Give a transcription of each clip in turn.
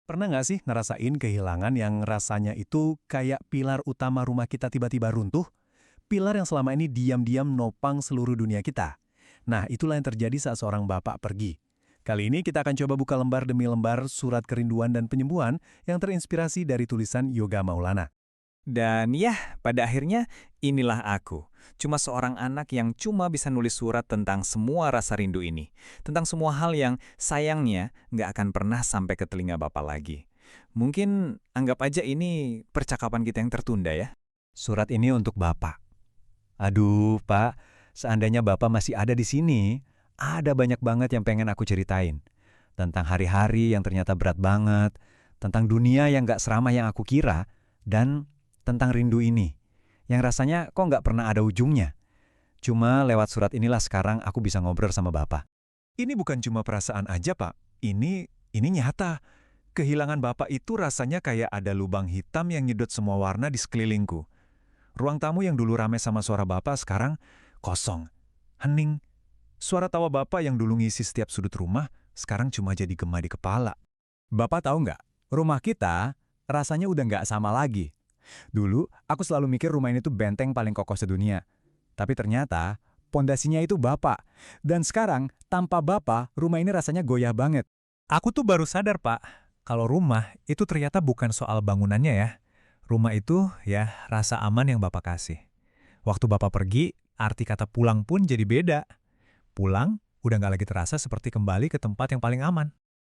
Pernah nggak sih ngerasain kehilangan yang rasanya itu kayak pilar utama rumah kita tiba-tiba runtuh? Pilar yang selama ini diam-diam nopang seluruh dunia kita. Nah, itulah yang terjadi saat seorang bapak pergi. Kali ini kita akan coba buka lembar demi lembar surat kerinduan dan penyembuhan yang terinspirasi dari tulisan Yoga Maulana. Dan ya, pada akhirnya inilah aku. Cuma seorang anak yang cuma bisa nulis surat tentang semua rasa rindu ini. Tentang semua hal yang sayangnya nggak akan pernah sampai ke telinga Bapak lagi. Mungkin anggap aja ini percakapan kita yang tertunda ya. Surat ini untuk Bapak. Aduh, Pak, seandainya Bapak masih ada di sini, ada banyak banget yang pengen aku ceritain. Tentang hari-hari yang ternyata berat banget, tentang dunia yang gak seramah yang aku kira, dan tentang rindu ini, yang rasanya kok gak pernah ada ujungnya. Cuma lewat surat inilah sekarang aku bisa ngobrol sama Bapak. Ini bukan cuma perasaan aja, Pak. Ini nyata. Kehilangan Bapak itu rasanya kayak ada lubang hitam yang nyedot semua warna di sekelilingku. Ruang tamu yang dulu ramai sama suara Bapak sekarang kosong, hening. Suara tawa Bapak yang dulu ngisi setiap sudut rumah sekarang cuma jadi gema di kepala. Bapak tahu nggak, rumah kita rasanya udah nggak sama lagi. Dulu aku selalu mikir rumah ini tuh benteng paling kokoh sedunia. Tapi ternyata pondasinya itu Bapak. Dan sekarang tanpa Bapak rumah ini rasanya goyah banget. Aku tuh baru sadar, Pak, kalau rumah itu ternyata bukan soal bangunannya ya. Rumah itu ya rasa aman yang Bapak kasih. Waktu Bapak pergi, arti kata pulang pun jadi beda. Pulang udah nggak lagi terasa seperti kembali ke tempat yang paling aman.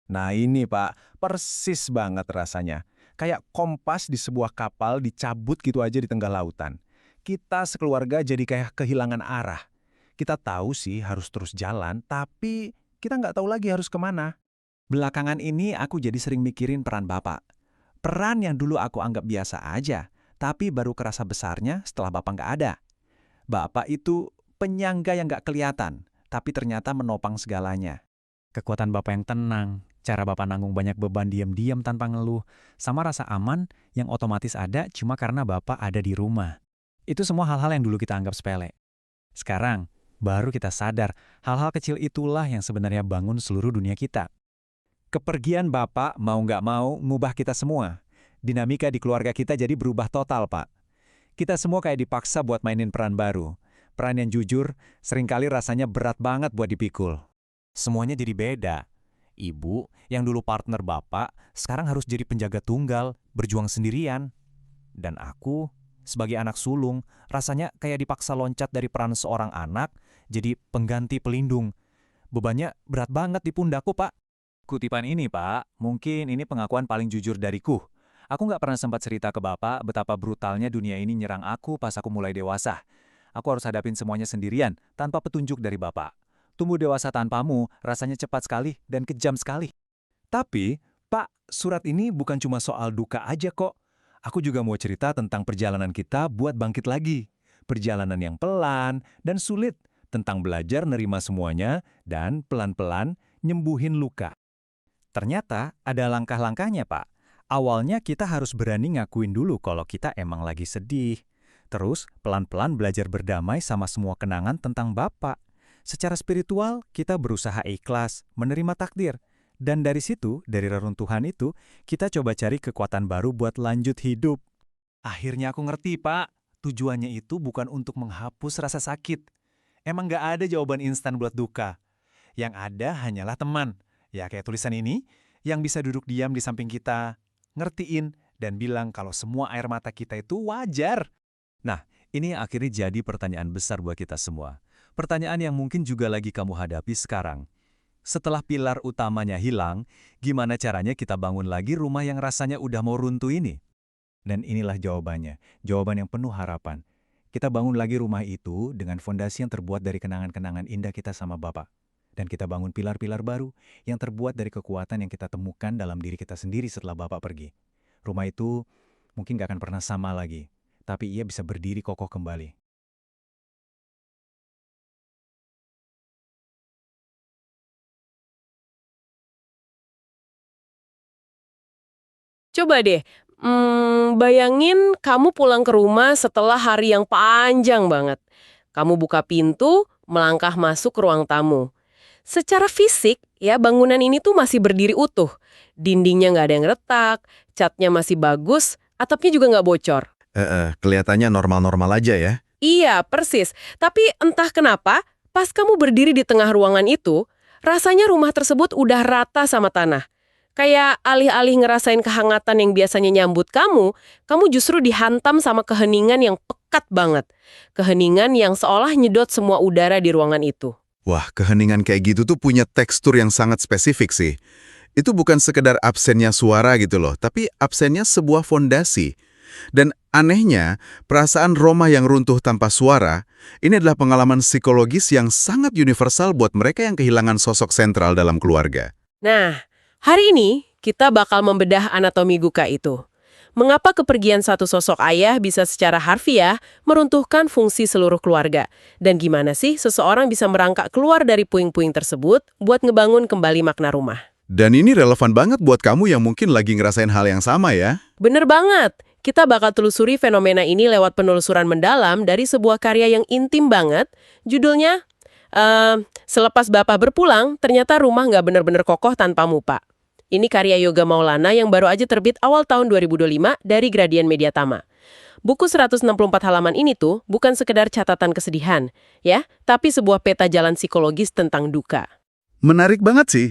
Nah ini Pak, persis banget rasanya. Kayak kompas di sebuah kapal dicabut gitu aja di tengah lautan. Kita sekeluarga jadi kayak kehilangan arah. Kita tahu sih harus terus jalan, tapi kita nggak tahu lagi harus kemana. Belakangan ini aku jadi sering mikirin peran Bapak. Peran yang dulu aku anggap biasa aja, tapi baru kerasa besarnya setelah Bapak nggak ada. Bapak itu penyangga yang nggak kelihatan, tapi ternyata menopang segalanya. Kekuatan Bapak yang tenang, cara Bapak nanggung banyak beban diam-diam tanpa ngeluh, sama rasa aman yang otomatis ada cuma karena Bapak ada di rumah. Itu semua hal-hal yang dulu kita anggap sepele. Sekarang, baru kita sadar hal-hal kecil itulah yang sebenarnya bangun seluruh dunia kita. Kepergian Bapak mau nggak mau ngubah kita semua. Dinamika di keluarga kita jadi berubah total, Pak. Kita semua kayak dipaksa buat mainin peran baru. Peran yang jujur, seringkali rasanya berat banget buat dipikul. Semuanya jadi beda. Ibu, yang dulu partner Bapak, sekarang harus jadi penjaga tunggal, berjuang sendirian. Dan aku, sebagai anak sulung, rasanya kayak dipaksa loncat dari peran seorang anak, jadi pengganti pelindung. Bebannya berat banget di pundakku, Pak. Kutipan ini, Pak, mungkin ini pengakuan paling jujur dariku. Aku nggak pernah sempat cerita ke Bapak betapa brutalnya dunia ini nyerang aku pas aku mulai dewasa. Aku harus hadapin semuanya sendirian, tanpa petunjuk dari Bapak. Tumbuh dewasa tanpamu rasanya cepat sekali dan kejam sekali. Tapi, Pak, surat ini bukan cuma soal duka aja kok. Aku juga mau cerita tentang perjalanan kita buat bangkit lagi. Perjalanan yang pelan dan sulit, tentang belajar nerima semuanya dan pelan-pelan nyembuhin luka. Ternyata ada langkah-langkahnya, Pak. Awalnya kita harus berani ngakuin dulu kalau kita emang lagi sedih. Terus pelan-pelan belajar berdamai sama semua kenangan tentang Bapak. Secara spiritual, kita berusaha ikhlas, menerima takdir. Dan dari situ, dari reruntuhan itu, kita coba cari kekuatan baru buat lanjut hidup. Akhirnya aku ngerti, Pak. Tujuannya itu bukan untuk menghapus rasa sakit. Emang nggak ada jawaban instan buat duka. Yang ada hanyalah teman. Ya kayak tulisan ini, yang bisa duduk diam di samping kita, ngertiin, dan bilang kalau semua air mata kita itu wajar. Nah, ini akhirnya jadi pertanyaan besar buat kita semua. Pertanyaan yang mungkin juga lagi kamu hadapi sekarang. Setelah pilar utamanya hilang, gimana caranya kita bangun lagi rumah yang rasanya udah mau runtuh ini? Dan inilah jawabannya, jawaban yang penuh harapan. Kita bangun lagi rumah itu dengan fondasi yang terbuat dari kenangan-kenangan indah kita sama Bapak. Dan kita bangun pilar-pilar baru yang terbuat dari kekuatan yang kita temukan dalam diri kita sendiri setelah Bapak pergi. Rumah itu mungkin gak akan pernah sama lagi, tapi ia bisa berdiri kokoh kembali. Coba deh, bayangin kamu pulang ke rumah setelah hari yang panjang banget. Kamu buka pintu, melangkah masuk ke ruang tamu. Secara fisik, ya bangunan ini tuh masih berdiri utuh. Dindingnya nggak ada yang retak, catnya masih bagus, atapnya juga nggak bocor. Kelihatannya normal-normal aja ya. Iya, persis. Tapi entah kenapa, pas kamu berdiri di tengah ruangan itu, rasanya rumah tersebut udah rata sama tanah. Kayak alih-alih ngerasain kehangatan yang biasanya nyambut kamu justru dihantam sama keheningan yang pekat banget. Keheningan yang seolah nyedot semua udara di ruangan itu. Wah, keheningan kayak gitu tuh punya tekstur yang sangat spesifik sih. Itu bukan sekedar absennya suara gitu loh, tapi absennya sebuah fondasi. Dan anehnya, perasaan Roma yang runtuh tanpa suara, ini adalah pengalaman psikologis yang sangat universal buat mereka yang kehilangan sosok sentral dalam keluarga. Nah, hari ini kita bakal membedah anatomi Guka itu. Mengapa kepergian satu sosok ayah bisa secara harfiah meruntuhkan fungsi seluruh keluarga? Dan gimana sih seseorang bisa merangkak keluar dari puing-puing tersebut buat ngebangun kembali makna rumah? Dan ini relevan banget buat kamu yang mungkin lagi ngerasain hal yang sama ya. Bener banget. Kita bakal telusuri fenomena ini lewat penelusuran mendalam dari sebuah karya yang intim banget. Judulnya, Selepas Bapak Berpulang, Ternyata Rumah Nggak Bener-Bener Kokoh Tanpa Mupa. Ini karya Yoga Maulana yang baru aja terbit awal tahun 2025 dari Gradian Media Tama. Buku 164 halaman ini tuh bukan sekedar catatan kesedihan, ya, tapi sebuah peta jalan psikologis tentang duka. Menarik banget sih.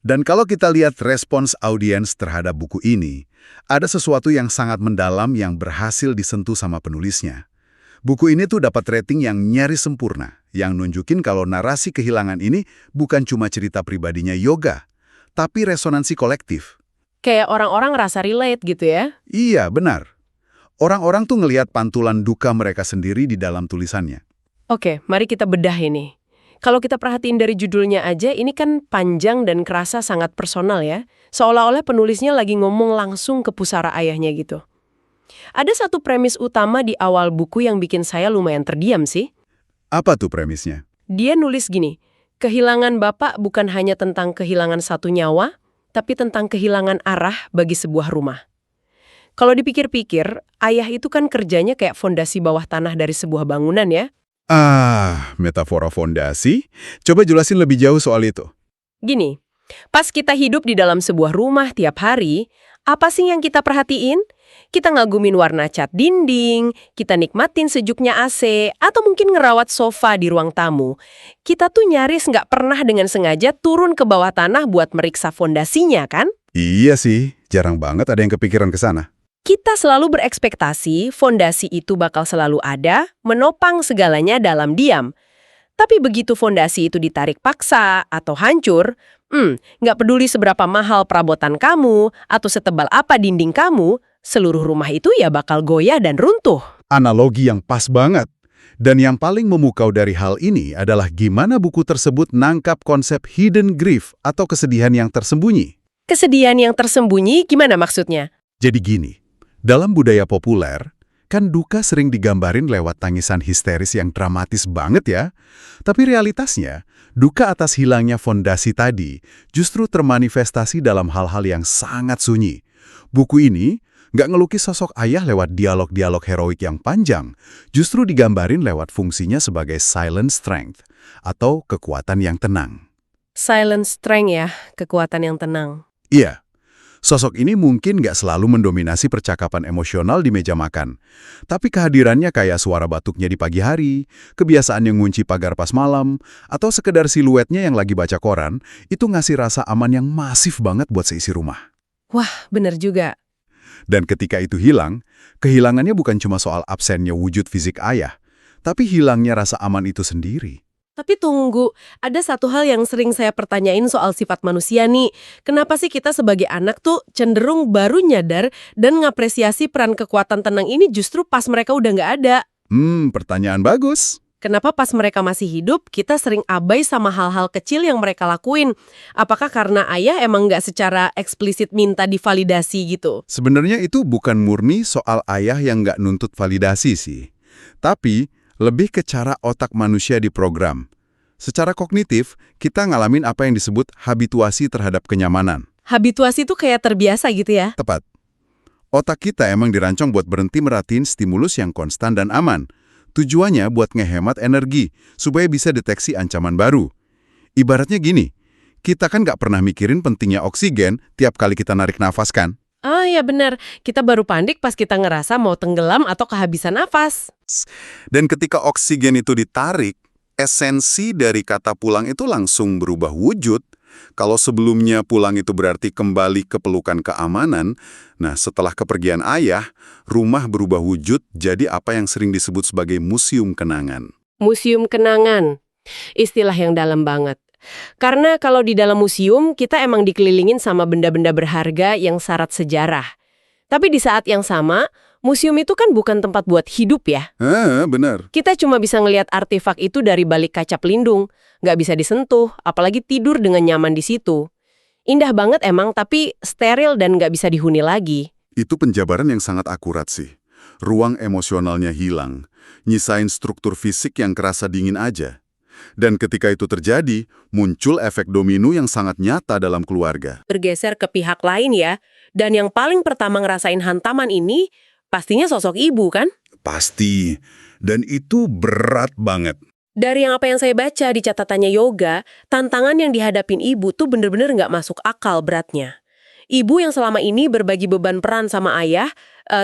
Dan kalau kita lihat respons audiens terhadap buku ini, ada sesuatu yang sangat mendalam yang berhasil disentuh sama penulisnya. Buku ini tuh dapat rating yang nyaris sempurna, yang nunjukin kalau narasi kehilangan ini bukan cuma cerita pribadinya Yoga, tapi resonansi kolektif. Kayak orang-orang ngerasa relate gitu ya? Iya, benar. Orang-orang tuh ngelihat pantulan duka mereka sendiri di dalam tulisannya. Oke, mari kita bedah ini. Kalau kita perhatiin dari judulnya aja, ini kan panjang dan kerasa sangat personal ya. Seolah-olah penulisnya lagi ngomong langsung ke pusara ayahnya gitu. Ada satu premis utama di awal buku yang bikin saya lumayan terdiam sih. Apa tuh premisnya? Dia nulis gini, kehilangan bapak bukan hanya tentang kehilangan satu nyawa, tapi tentang kehilangan arah bagi sebuah rumah. Kalau dipikir-pikir, ayah itu kan kerjanya kayak fondasi bawah tanah dari sebuah bangunan ya. Metafora fondasi? Coba jelasin lebih jauh soal itu. Gini, pas kita hidup di dalam sebuah rumah tiap hari, apa sih yang kita perhatiin? Kita ngagumin warna cat dinding, kita nikmatin sejuknya AC, atau mungkin ngerawat sofa di ruang tamu. Kita tuh nyaris nggak pernah dengan sengaja turun ke bawah tanah buat meriksa fondasinya, kan? Iya sih, jarang banget ada yang kepikiran ke sana. Kita selalu berekspektasi fondasi itu bakal selalu ada, menopang segalanya dalam diam. Tapi begitu fondasi itu ditarik paksa atau hancur, nggak peduli seberapa mahal perabotan kamu atau setebal apa dinding kamu, seluruh rumah itu ya bakal goyah dan runtuh. Analogi yang pas banget. Dan yang paling memukau dari hal ini adalah gimana buku tersebut nangkap konsep hidden grief atau kesedihan yang tersembunyi. Kesedihan yang tersembunyi gimana maksudnya? Jadi gini, dalam budaya populer, kan duka sering digambarin lewat tangisan histeris yang dramatis banget ya. Tapi realitasnya, duka atas hilangnya fondasi tadi justru termanifestasi dalam hal-hal yang sangat sunyi. Buku ini nggak ngelukis sosok ayah lewat dialog-dialog heroik yang panjang, justru digambarin lewat fungsinya sebagai silent strength, atau kekuatan yang tenang. Silent strength ya, kekuatan yang tenang. Iya. Sosok ini mungkin nggak selalu mendominasi percakapan emosional di meja makan. Tapi kehadirannya kayak suara batuknya di pagi hari, kebiasaan yang ngunci pagar pas malam, atau sekedar siluetnya yang lagi baca koran, itu ngasih rasa aman yang masif banget buat seisi rumah. Wah, bener juga. Dan ketika itu hilang, kehilangannya bukan cuma soal absennya wujud fisik ayah, tapi hilangnya rasa aman itu sendiri. Tapi tunggu, ada satu hal yang sering saya pertanyain soal sifat manusia nih. Kenapa sih kita sebagai anak tuh cenderung baru nyadar dan ngapresiasi peran kekuatan tenang ini justru pas mereka udah nggak ada? Pertanyaan bagus. Kenapa pas mereka masih hidup, kita sering abai sama hal-hal kecil yang mereka lakuin? Apakah karena ayah emang nggak secara eksplisit minta divalidasi gitu? Sebenarnya itu bukan murni soal ayah yang nggak nuntut validasi sih. Tapi lebih ke cara otak manusia diprogram. Secara kognitif, kita ngalamin apa yang disebut habituasi terhadap kenyamanan. Habituasi tuh kayak terbiasa gitu ya? Tepat. Otak kita emang dirancang buat berhenti merhatiin stimulus yang konstan dan aman. Tujuannya buat ngehemat energi, supaya bisa deteksi ancaman baru. Ibaratnya gini, Kita kan nggak pernah mikirin pentingnya oksigen tiap kali kita narik nafas kan? Ah ya benar, kita baru panik pas kita ngerasa mau tenggelam atau kehabisan nafas. Dan ketika oksigen itu ditarik, esensi dari kata pulang itu langsung berubah wujud. Kalau sebelumnya pulang itu berarti kembali ke pelukan keamanan, nah setelah kepergian ayah, rumah berubah wujud jadi apa yang sering disebut sebagai museum kenangan. Museum kenangan, istilah yang dalam banget. Karena kalau di dalam museum, kita emang dikelilingin sama benda-benda berharga yang syarat sejarah. Tapi di saat yang sama, museum itu kan bukan tempat buat hidup ya. Benar. Kita cuma bisa ngelihat artefak itu dari balik kaca pelindung, nggak bisa disentuh, apalagi tidur dengan nyaman di situ. Indah banget emang, tapi steril dan nggak bisa dihuni lagi. Itu penjabaran yang sangat akurat sih. Ruang emosionalnya hilang, nyisain struktur fisik yang kerasa dingin aja. Dan ketika itu terjadi, muncul efek domino yang sangat nyata dalam keluarga. Bergeser ke pihak lain ya, dan yang paling pertama ngerasain hantaman ini, pastinya sosok ibu kan? Pasti. Dan itu berat banget. Dari apa yang saya baca di catatannya Yoga, tantangan yang dihadapin ibu tuh bener-bener nggak masuk akal beratnya. Ibu yang selama ini berbagi beban peran sama ayah,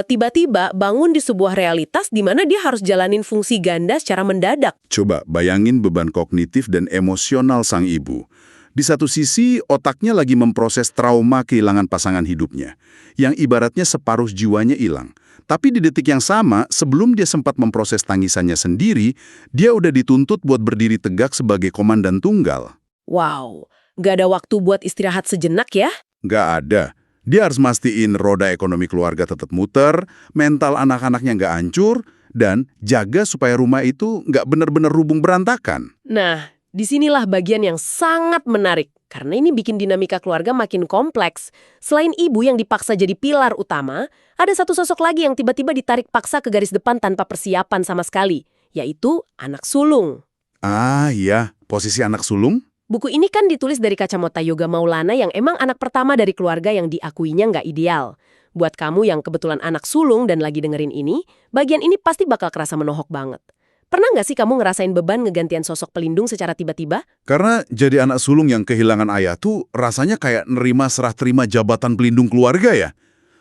tiba-tiba bangun di sebuah realitas di mana dia harus jalanin fungsi ganda secara mendadak. Coba bayangin beban kognitif dan emosional sang ibu. Di satu sisi, otaknya lagi memproses trauma kehilangan pasangan hidupnya, yang ibaratnya separuh jiwanya hilang. Tapi di detik yang sama, sebelum dia sempat memproses tangisannya sendiri, dia udah dituntut buat berdiri tegak sebagai komandan tunggal. Wow, nggak ada waktu buat istirahat sejenak ya? Nggak ada. Dia harus mastiin roda ekonomi keluarga tetap muter, mental anak-anaknya nggak hancur, dan jaga supaya rumah itu nggak benar-benar rubung berantakan. Nah, disinilah bagian yang sangat menarik. Karena ini bikin dinamika keluarga makin kompleks. Selain ibu yang dipaksa jadi pilar utama, ada satu sosok lagi yang tiba-tiba ditarik paksa ke garis depan tanpa persiapan sama sekali, yaitu anak sulung. Ah iya, posisi anak sulung? Buku ini kan ditulis dari kacamata Yoga Maulana yang emang anak pertama dari keluarga yang diakuinya nggak ideal. Buat kamu yang kebetulan anak sulung dan lagi dengerin ini, bagian ini pasti bakal kerasa menohok banget. Pernah nggak sih kamu ngerasain beban ngegantian sosok pelindung secara tiba-tiba? Karena jadi anak sulung yang kehilangan ayah tuh rasanya kayak nerima serah terima jabatan pelindung keluarga ya.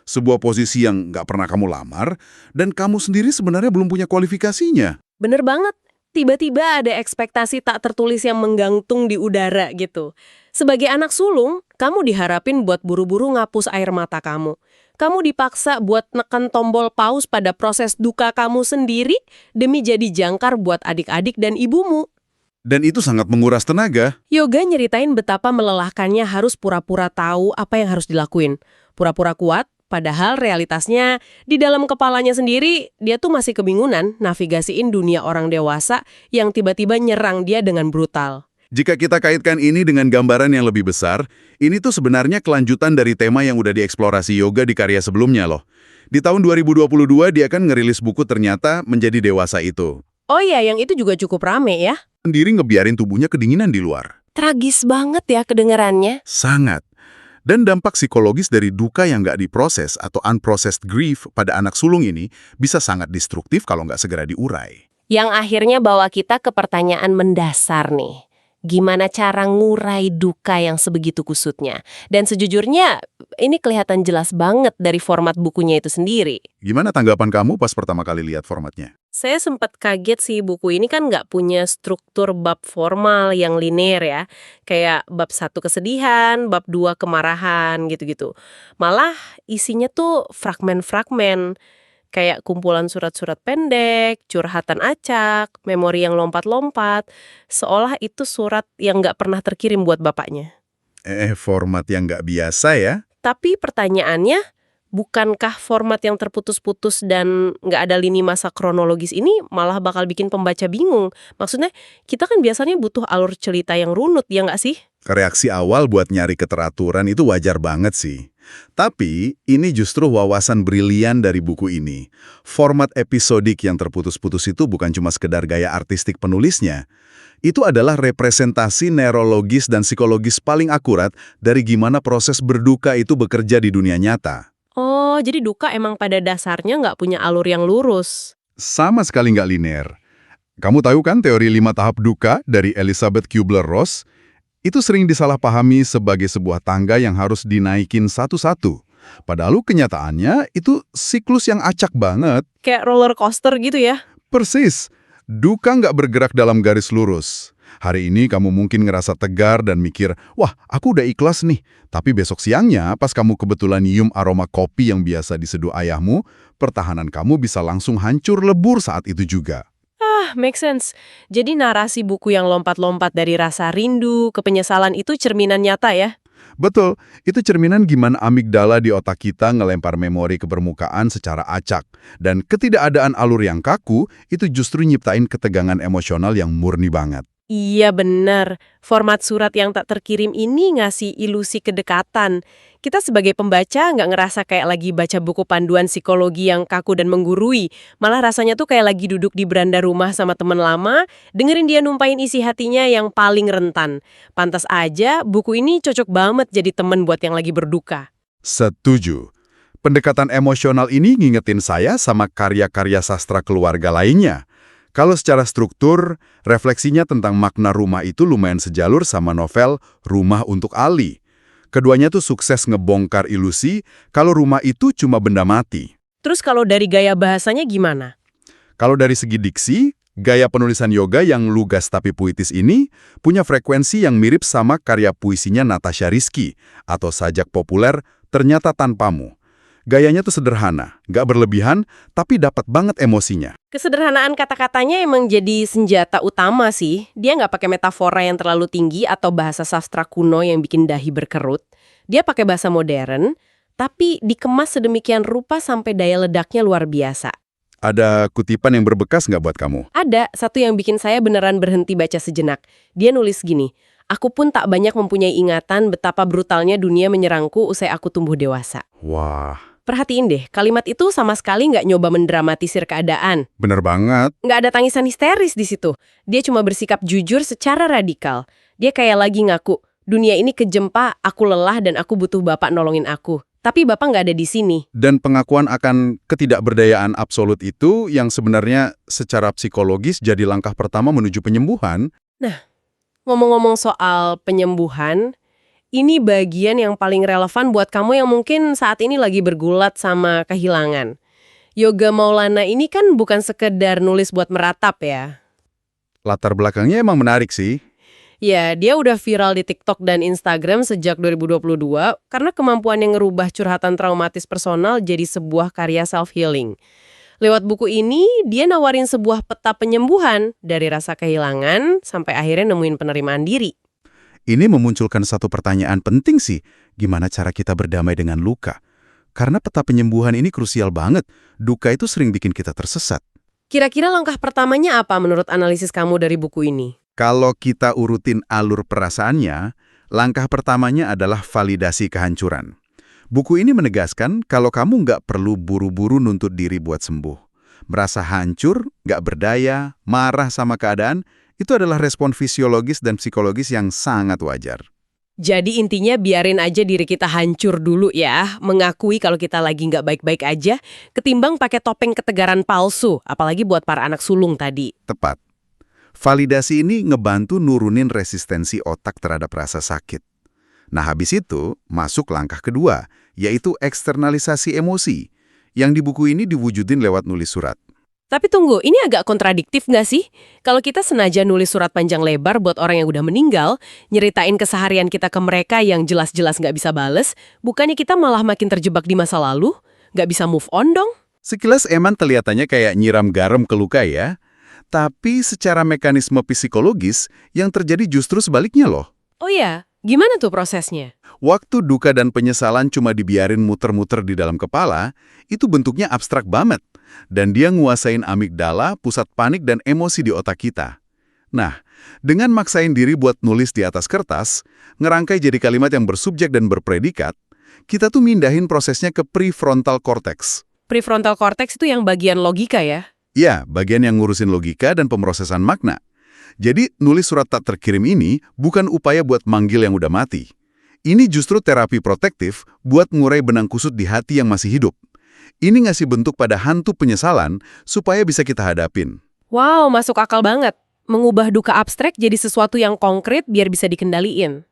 Sebuah posisi yang nggak pernah kamu lamar, dan kamu sendiri sebenarnya belum punya kualifikasinya. Bener banget. Tiba-tiba ada ekspektasi tak tertulis yang menggantung di udara gitu. Sebagai anak sulung, kamu diharapin buat buru-buru ngapus air mata kamu. Kamu dipaksa buat neken tombol pause pada proses duka kamu sendiri demi jadi jangkar buat adik-adik dan ibumu. Dan itu sangat menguras tenaga. Yoga nyeritain betapa melelahkannya harus pura-pura tahu apa yang harus dilakuin. Pura-pura kuat, padahal realitasnya di dalam kepalanya sendiri, dia tuh masih kebingungan navigasiin dunia orang dewasa yang tiba-tiba nyerang dia dengan brutal. Jika kita kaitkan ini dengan gambaran yang lebih besar, ini tuh sebenarnya kelanjutan dari tema yang udah dieksplorasi Yoga di karya sebelumnya loh. Di tahun 2022 dia kan ngerilis buku Ternyata Menjadi Dewasa Itu. Oh iya, yang itu juga cukup rame ya. Sendiri ngebiarin tubuhnya kedinginan di luar. Tragis banget ya kedengarannya. Sangat. Dan dampak psikologis dari duka yang nggak diproses atau unprocessed grief pada anak sulung ini bisa sangat destruktif kalau nggak segera diurai. Yang akhirnya bawa kita ke pertanyaan mendasar nih. Gimana cara ngurai duka yang sebegitu kusutnya? Dan sejujurnya, ini kelihatan jelas banget dari format bukunya itu sendiri. Gimana tanggapan kamu pas pertama kali lihat formatnya? Saya sempat kaget sih, buku ini kan nggak punya struktur bab formal yang linear ya. Kayak bab 1 kesedihan, bab 2 kemarahan gitu-gitu. Malah isinya tuh fragmen-fragmen. Kayak kumpulan surat-surat pendek, curhatan acak, memori yang lompat-lompat. Seolah itu surat yang nggak pernah terkirim buat bapaknya. Format yang nggak biasa ya? Tapi pertanyaannya, bukankah format yang terputus-putus dan nggak ada lini masa kronologis ini malah bakal bikin pembaca bingung? Maksudnya, kita kan biasanya butuh alur cerita yang runut, ya nggak sih? Reaksi awal buat nyari keteraturan itu wajar banget sih. Tapi, ini justru wawasan brilian dari buku ini. Format episodik yang terputus-putus itu bukan cuma sekedar gaya artistik penulisnya. Itu adalah representasi neurologis dan psikologis paling akurat dari gimana proses berduka itu bekerja di dunia nyata. Oh, jadi duka emang pada dasarnya nggak punya alur yang lurus. Sama sekali nggak linear. Kamu tahu kan teori 5 tahap duka dari Elizabeth Kubler-Ross? Itu sering disalahpahami sebagai sebuah tangga yang harus dinaikin satu-satu. Padahal kenyataannya itu siklus yang acak banget. Kayak roller coaster gitu ya. Persis, duka nggak bergerak dalam garis lurus. Hari ini kamu mungkin ngerasa tegar dan mikir, wah aku udah ikhlas nih. Tapi besok siangnya pas kamu kebetulan nyium aroma kopi yang biasa diseduh ayahmu, pertahanan kamu bisa langsung hancur lebur saat itu juga. Make sense. Jadi narasi buku yang lompat-lompat dari rasa rindu ke penyesalan itu cerminan nyata ya? Betul, itu cerminan gimana amigdala di otak kita ngelempar memori ke permukaan secara acak. Dan ketidakadaan alur yang kaku, itu justru nyiptain ketegangan emosional yang murni banget. Iya benar, format surat yang tak terkirim ini ngasih ilusi kedekatan. Kita sebagai pembaca nggak ngerasa kayak lagi baca buku panduan psikologi yang kaku dan menggurui. Malah rasanya tuh kayak lagi duduk di beranda rumah sama teman lama, dengerin dia numpain isi hatinya yang paling rentan. Pantas aja buku ini cocok banget jadi temen buat yang lagi berduka. Setuju. Pendekatan emosional ini ngingetin saya sama karya-karya sastra keluarga lainnya. Kalau secara struktur, refleksinya tentang makna rumah itu lumayan sejalur sama novel Rumah untuk Ali. Keduanya tuh sukses ngebongkar ilusi kalau rumah itu cuma benda mati. Terus kalau dari gaya bahasanya gimana? Kalau dari segi diksi, gaya penulisan yoga yang lugas tapi puitis ini punya frekuensi yang mirip sama karya puisinya Natasha Rizky atau sajak populer Ternyata Tanpamu. Gayanya tuh sederhana, nggak berlebihan, tapi dapat banget emosinya. Kesederhanaan kata-katanya emang jadi senjata utama sih. Dia nggak pakai metafora yang terlalu tinggi atau bahasa sastra kuno yang bikin dahi berkerut. Dia pakai bahasa modern, tapi dikemas sedemikian rupa sampai daya ledaknya luar biasa. Ada kutipan yang berbekas nggak buat kamu? Ada satu yang bikin saya beneran berhenti baca sejenak. Dia nulis gini, "Aku pun tak banyak mempunyai ingatan betapa brutalnya dunia menyerangku usai aku tumbuh dewasa." Wah, Perhatiin deh, kalimat itu sama sekali nggak nyoba mendramatisir keadaan. bener banget. Nggak ada tangisan histeris di situ. Dia cuma bersikap jujur secara radikal. Dia kayak lagi ngaku, dunia ini kejem Pak, aku lelah dan aku butuh Bapak nolongin aku. Tapi Bapak nggak ada di sini. Dan pengakuan akan ketidakberdayaan absolut itu yang sebenarnya secara psikologis jadi langkah pertama menuju penyembuhan. Ngomong-ngomong soal penyembuhan, ini bagian yang paling relevan buat kamu yang mungkin saat ini lagi bergulat sama kehilangan. Yoga Maulana ini kan bukan sekedar nulis buat meratap ya. Latar belakangnya emang menarik sih. Ya, dia udah viral di TikTok dan Instagram sejak 2022 karena kemampuannya ngerubah curhatan traumatis personal jadi sebuah karya self-healing. Lewat buku ini, dia nawarin sebuah peta penyembuhan dari rasa kehilangan sampai akhirnya nemuin penerimaan diri. Ini memunculkan satu pertanyaan penting sih, gimana cara kita berdamai dengan luka? Karena peta penyembuhan ini krusial banget, duka itu sering bikin kita tersesat. Kira-kira langkah pertamanya apa menurut analisis kamu dari buku ini? Kalau kita urutin alur perasaannya, langkah pertamanya adalah validasi kehancuran. Buku ini menegaskan kalau kamu nggak perlu buru-buru nuntut diri buat sembuh. Merasa hancur, nggak berdaya, marah sama keadaan, itu adalah respon fisiologis dan psikologis yang sangat wajar. Jadi intinya biarin aja diri kita hancur dulu ya, mengakui kalau kita lagi nggak baik-baik aja, ketimbang pakai topeng ketegaran palsu, apalagi buat para anak sulung tadi. Tepat. Validasi ini ngebantu nurunin resistensi otak terhadap rasa sakit. Nah habis itu, masuk langkah kedua, yaitu eksternalisasi emosi, yang di buku ini diwujudin lewat nulis surat. Tapi tunggu, ini agak kontradiktif nggak sih? Kalau kita sengaja nulis surat panjang lebar buat orang yang udah meninggal, nyeritain keseharian kita ke mereka yang jelas-jelas nggak bisa bales, bukannya kita malah makin terjebak di masa lalu? Nggak bisa move on dong? Sekilas emang kelihatannya kayak nyiram garam ke luka ya, tapi secara mekanisme psikologis yang terjadi justru sebaliknya loh. Oh ya, gimana tuh prosesnya? Waktu duka dan penyesalan cuma dibiarin muter-muter di dalam kepala, itu bentuknya abstrak banget. Dan dia nguasain amigdala, pusat panik dan emosi di otak kita. Nah, dengan maksain diri buat nulis di atas kertas, ngerangkai jadi kalimat yang bersubjek dan berpredikat, kita tuh mindahin prosesnya ke prefrontal cortex. Prefrontal cortex itu yang bagian logika ya? Ya, bagian yang ngurusin logika dan pemrosesan makna. Jadi, nulis surat tak terkirim ini bukan upaya buat manggil yang udah mati. Ini justru terapi protektif buat ngurai benang kusut di hati yang masih hidup. Ini ngasih bentuk pada hantu penyesalan supaya bisa kita hadapin. Wow, masuk akal banget. Mengubah duka abstrak jadi sesuatu yang konkret biar bisa dikendaliin.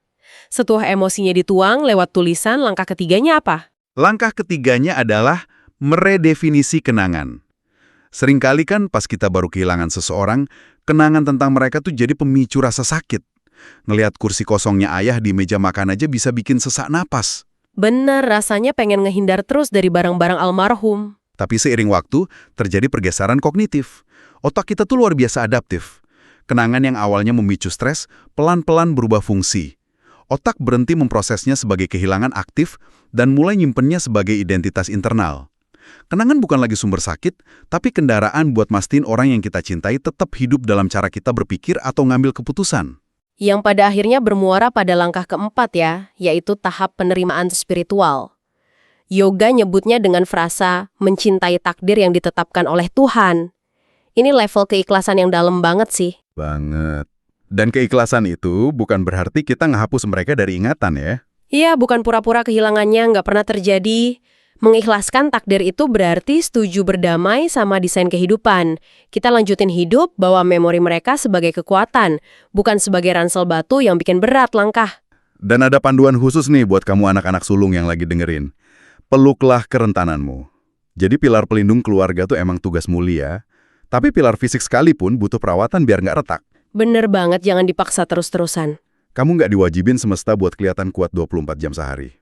Setelah emosinya dituang lewat tulisan, langkah ketiganya apa? Langkah ketiganya adalah meredefinisi kenangan. Seringkali kan pas kita baru kehilangan seseorang, kenangan tentang mereka tuh jadi pemicu rasa sakit. Ngelihat kursi kosongnya ayah di meja makan aja bisa bikin sesak napas. Bener, rasanya pengen ngehindar terus dari barang-barang almarhum. Tapi seiring waktu, terjadi pergeseran kognitif. Otak kita tuh luar biasa adaptif. Kenangan yang awalnya memicu stres, pelan-pelan berubah fungsi. Otak berhenti memprosesnya sebagai kehilangan aktif dan mulai nyimpennya sebagai identitas internal. Kenangan bukan lagi sumber sakit, tapi kendaraan buat mastiin orang yang kita cintai tetap hidup dalam cara kita berpikir atau ngambil keputusan. Yang pada akhirnya bermuara pada langkah keempat ya, yaitu tahap penerimaan spiritual. Yoga nyebutnya dengan frasa mencintai takdir yang ditetapkan oleh Tuhan. Ini level keikhlasan yang dalam banget sih. Banget. Dan keikhlasan itu bukan berarti kita ngehapus mereka dari ingatan ya. Iya, bukan pura-pura kehilangannya nggak pernah terjadi. Mengikhlaskan takdir itu berarti setuju berdamai sama desain kehidupan. Kita lanjutin hidup bawa memori mereka sebagai kekuatan, bukan sebagai ransel batu yang bikin berat langkah. Dan ada panduan khusus nih buat kamu anak-anak sulung yang lagi dengerin. Peluklah kerentananmu. Jadi pilar pelindung keluarga tuh emang tugas mulia, tapi pilar fisik sekalipun butuh perawatan biar nggak retak. Bener banget, jangan dipaksa terus-terusan. Kamu nggak diwajibin semesta buat kelihatan kuat 24 jam sehari.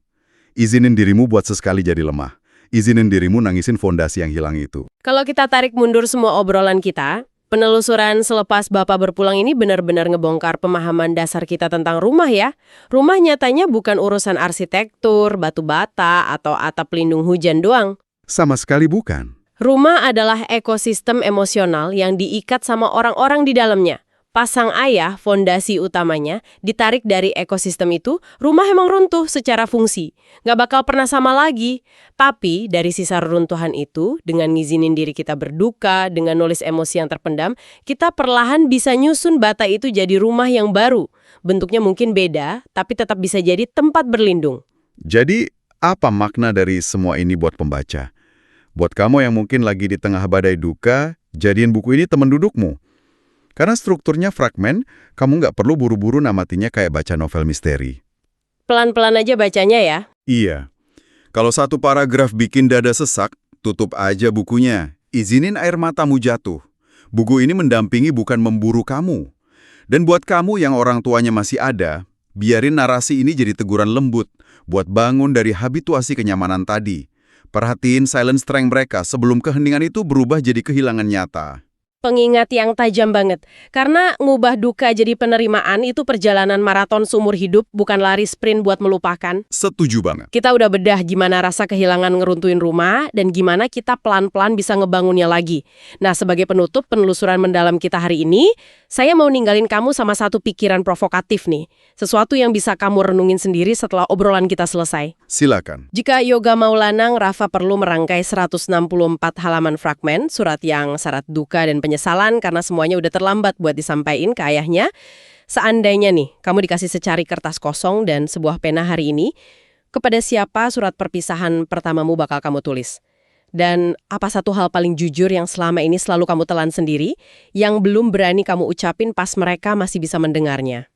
Izinin dirimu buat sesekali jadi lemah. Izinin dirimu nangisin fondasi yang hilang itu. Kalau kita tarik mundur semua obrolan kita, penelusuran selepas Bapak berpulang ini benar-benar ngebongkar pemahaman dasar kita tentang rumah ya. Rumah nyatanya bukan urusan arsitektur, batu bata, atau atap pelindung hujan doang. Sama sekali bukan. Rumah adalah ekosistem emosional yang diikat sama orang-orang di dalamnya. Pasang ayah, fondasi utamanya, ditarik dari ekosistem itu, rumah emang runtuh secara fungsi. Nggak bakal pernah sama lagi. Tapi dari sisa reruntuhan itu, dengan ngizinin diri kita berduka, dengan nulis emosi yang terpendam, kita perlahan bisa nyusun bata itu jadi rumah yang baru. Bentuknya mungkin beda, tapi tetap bisa jadi tempat berlindung. Jadi, apa makna dari semua ini buat pembaca? Buat kamu yang mungkin lagi di tengah badai duka, jadiin buku ini teman dudukmu. Karena strukturnya fragmen, kamu nggak perlu buru-buru namatinya kayak baca novel misteri. Pelan-pelan aja bacanya ya. Iya. Kalau satu paragraf bikin dada sesak, tutup aja bukunya. Izinin air matamu jatuh. Buku ini mendampingi bukan memburu kamu. Dan buat kamu yang orang tuanya masih ada, biarin narasi ini jadi teguran lembut buat bangun dari habituasi kenyamanan tadi. Perhatiin silent strength mereka sebelum keheningan itu berubah jadi kehilangan nyata. Pengingat yang tajam banget. Karena ngubah duka jadi penerimaan itu perjalanan maraton seumur hidup, bukan lari sprint buat melupakan. Setuju banget. Kita udah bedah gimana rasa kehilangan ngeruntuhin rumah dan gimana kita pelan-pelan bisa ngebangunnya lagi. Nah, sebagai penutup penelusuran mendalam kita hari ini, saya mau ninggalin kamu sama satu pikiran provokatif nih. Sesuatu yang bisa kamu renungin sendiri setelah obrolan kita selesai. Silakan. Jika Yoga mau lanang, Rafa perlu merangkai 164 halaman fragmen, surat yang syarat duka dan penyesalan karena semuanya udah terlambat buat disampaikan ke ayahnya. Seandainya nih, kamu dikasih secari kertas kosong dan sebuah pena hari ini, kepada siapa surat perpisahan pertamamu bakal kamu tulis? Dan apa satu hal paling jujur yang selama ini selalu kamu telan sendiri, yang belum berani kamu ucapin pas mereka masih bisa mendengarnya?